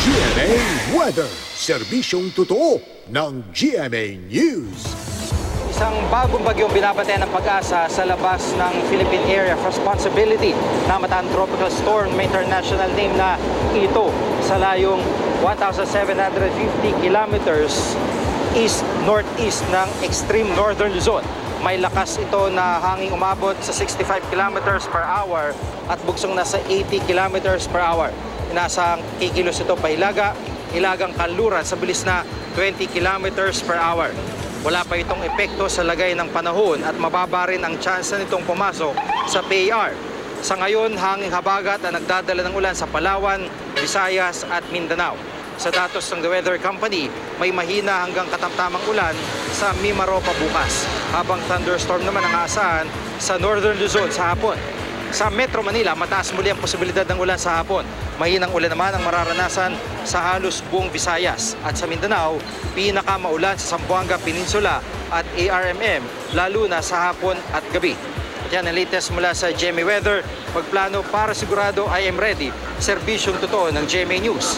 GMA Weather, serbisyong totoo ng GMA News. Isang bagong bagyong binabantayan ng Pag-asa sa labas ng Philippine Area of Responsibility na Mataan Tropical Storm, may international name na Ito, sa layong 1,750 kilometers east-northeast ng extreme northern Luzon. May lakas ito na hanging umabot sa 65 kilometers per hour at bugsong nasa 80 kilometers per hour. Inasang kikilos ito pa Hilagang Kanluran sa bilis na 20 kilometers per hour. Wala pa itong epekto sa lagay ng panahon at mababa rin ang tsansa nitong pumasok sa PAR. Sa ngayon, hanging habagat ang nagdadala ng ulan sa Palawan, Visayas at Mindanao. Sa datos ng The Weather Company, may mahina hanggang katamtamang ulan sa Mimaropa bukas, habang thunderstorm naman ang aasahan sa Northern Luzon sa hapon. Sa Metro Manila, mataas muli ang posibilidad ng ulan sa hapon. Mahinang ulan naman ang mararanasan sa halos buong Visayas. At sa Mindanao, pinakamaulan sa Zamboanga Peninsula at ARMM, lalo na sa hapon at gabi. At yan ang latest mula sa GMA Weather. Magplano para sigurado I am ready. Serbisyong totoo ng GMA News.